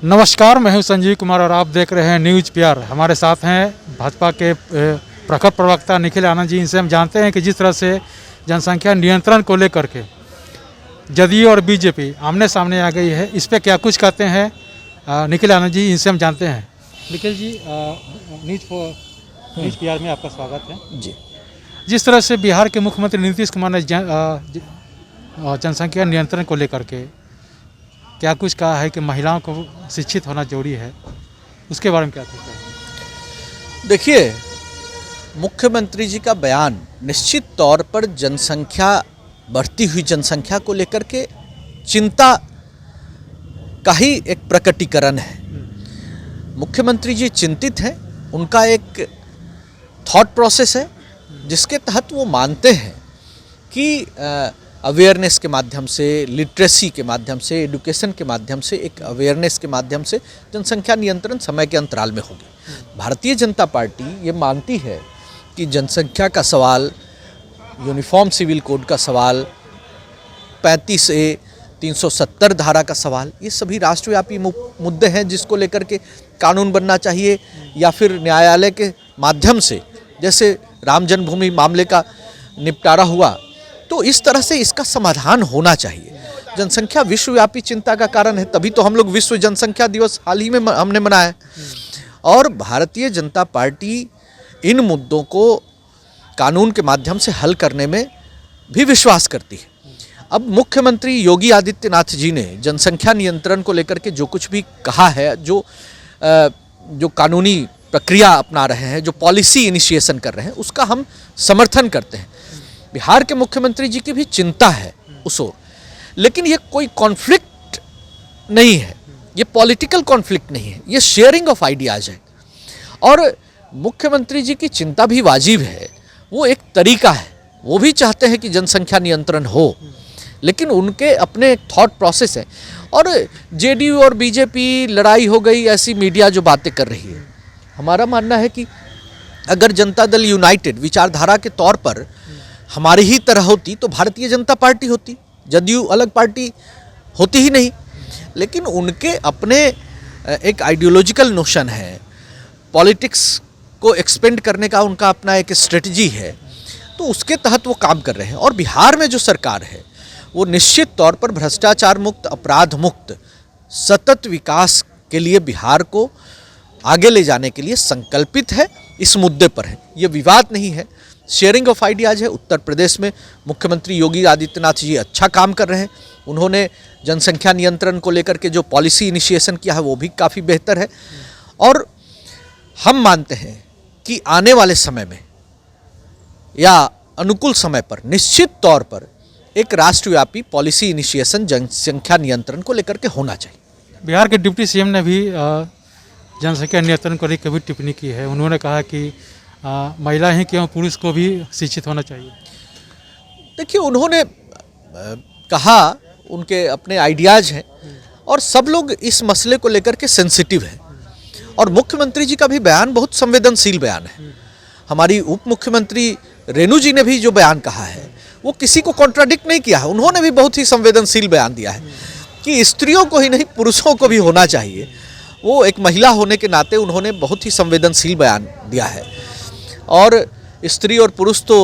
नमस्कार, मैं हूं संजीव कुमार और आप देख रहे हैं न्यूज़ प्यार। हमारे साथ हैं भाजपा के प्रखर प्रवक्ता निखिल आनंद जी। इनसे हम जानते हैं कि जिस तरह से जनसंख्या नियंत्रण को लेकर के जदयू और बीजेपी आमने सामने आ गई है, इस पर क्या कुछ कहते हैं निखिल आनंद जी, इनसे हम जानते हैं। निखिल जी, न्यूज़ प्यार में आपका स्वागत है जी। जिस तरह से बिहार के मुख्यमंत्री नीतीश कुमार ने जनसंख्या नियंत्रण को लेकर के क्या कुछ कहा है कि महिलाओं को शिक्षित होना जरूरी है, उसके बारे में क्या कहते हैं? देखिए, मुख्यमंत्री जी का बयान निश्चित तौर पर बढ़ती हुई जनसंख्या को लेकर के चिंता का ही एक प्रकटीकरण है। मुख्यमंत्री जी चिंतित हैं, उनका एक थॉट प्रोसेस है जिसके तहत वो मानते हैं कि अवेयरनेस के माध्यम से, लिटरेसी के माध्यम से, एडुकेशन के माध्यम से, एक अवेयरनेस के माध्यम से जनसंख्या नियंत्रण समय के अंतराल में होगी। भारतीय जनता पार्टी ये मानती है कि जनसंख्या का सवाल, यूनिफॉर्म सिविल कोड का सवाल, 35A 370 धारा का सवाल, ये सभी राष्ट्रव्यापी मुद्दे हैं जिसको लेकर के कानून बनना चाहिए, या फिर न्यायालय के माध्यम से, जैसे राम जन्मभूमि मामले का निपटारा हुआ, तो इस तरह से इसका समाधान होना चाहिए। जनसंख्या विश्वव्यापी चिंता का कारण है, तभी तो हम लोग विश्व जनसंख्या दिवस हाल ही में हमने मनाया है। और भारतीय जनता पार्टी इन मुद्दों को कानून के माध्यम से हल करने में भी विश्वास करती है। अब मुख्यमंत्री योगी आदित्यनाथ जी ने जनसंख्या नियंत्रण को लेकर के जो कुछ भी कहा है, जो कानूनी प्रक्रिया अपना रहे हैं, जो पॉलिसी इनिशिएशन कर रहे हैं, उसका हम समर्थन करते हैं। बिहार के मुख्यमंत्री जी की भी चिंता है उस ओर, लेकिन ये कोई कॉन्फ्लिक्ट नहीं है, ये पॉलिटिकल कॉन्फ्लिक्ट नहीं है, ये शेयरिंग ऑफ आइडियाज है। और मुख्यमंत्री जी की चिंता भी वाजिब है, वो एक तरीका है, वो भी चाहते हैं कि जनसंख्या नियंत्रण हो, लेकिन उनके अपने थॉट प्रोसेस है। और जेडीयू और बीजेपी लड़ाई हो गई, ऐसी मीडिया जो बातें कर रही है, हमारा मानना है कि अगर जनता दल यूनाइटेड विचारधारा के तौर पर हमारी ही तरह होती तो भारतीय जनता पार्टी होती, जदयू अलग पार्टी होती ही नहीं। लेकिन उनके अपने एक आइडियोलॉजिकल नोशन है, पॉलिटिक्स को एक्सपेंड करने का उनका अपना एक स्ट्रेटजी है, तो उसके तहत वो काम कर रहे हैं। और बिहार में जो सरकार है वो निश्चित तौर पर भ्रष्टाचार मुक्त, अपराध मुक्त, सतत विकास के लिए बिहार को आगे ले जाने के लिए संकल्पित है, इस मुद्दे पर है। ये विवाद नहीं है, शेयरिंग ऑफ आइडियाज है। उत्तर प्रदेश में मुख्यमंत्री योगी आदित्यनाथ जी अच्छा काम कर रहे हैं। उन्होंने जनसंख्या नियंत्रण को लेकर के जो पॉलिसी इनिशिएशन किया है वो भी काफ़ी बेहतर है। और हम मानते हैं कि आने वाले समय में या अनुकूल समय पर निश्चित तौर पर एक राष्ट्रव्यापी पॉलिसी इनिशिएशन जनसंख्या नियंत्रण को लेकर के होना चाहिए। बिहार के डिप्टी सीएम ने भी जनसंख्या नियंत्रण को लेकर भी टिप्पणी की है। उन्होंने कहा कि महिला ही क्यों, पुरुष को भी शिक्षित होना चाहिए। देखिए, उन्होंने कहा, उनके अपने आइडियाज हैं और सब लोग इस मसले को लेकर के सेंसिटिव हैं। और मुख्यमंत्री जी का भी बयान बहुत संवेदनशील बयान है। हमारी उप मुख्यमंत्री रेणु जी ने भी जो बयान कहा है वो किसी को कॉन्ट्राडिक्ट नहीं किया है। उन्होंने भी बहुत ही संवेदनशील बयान दिया है कि स्त्रियों को ही नहीं, पुरुषों को भी होना चाहिए। वो एक महिला होने के नाते उन्होंने बहुत ही संवेदनशील बयान दिया है। और स्त्री और पुरुष तो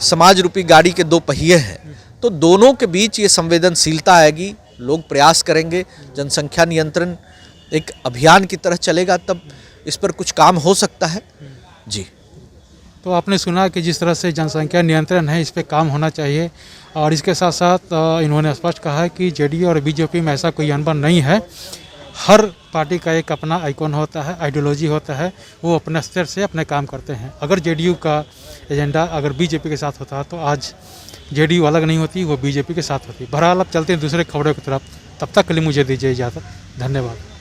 समाज रूपी गाड़ी के दो पहिए हैं, तो दोनों के बीच ये संवेदनशीलता आएगी, लोग प्रयास करेंगे, जनसंख्या नियंत्रण एक अभियान की तरह चलेगा, तब इस पर कुछ काम हो सकता है। जी। तो आपने सुना कि जिस तरह से जनसंख्या नियंत्रण है, इस पर काम होना चाहिए। और इसके साथ साथ इन्होंने स्पष्ट कहा है कि जेडीयू और बीजेपी में ऐसा कोई अनबन नहीं है। हर पार्टी का एक अपना आइकॉन होता है, आइडियोलॉजी होता है, वो अपने स्तर से अपने काम करते हैं। अगर जेडीयू का एजेंडा अगर बीजेपी के साथ होता तो आज जेडीयू अलग नहीं होती, वो बीजेपी के साथ होती। बहरहाल अब चलते हैं दूसरे खबरों की तरफ। तब तक के लिए मुझे दीजिए इजाज़त। धन्यवाद।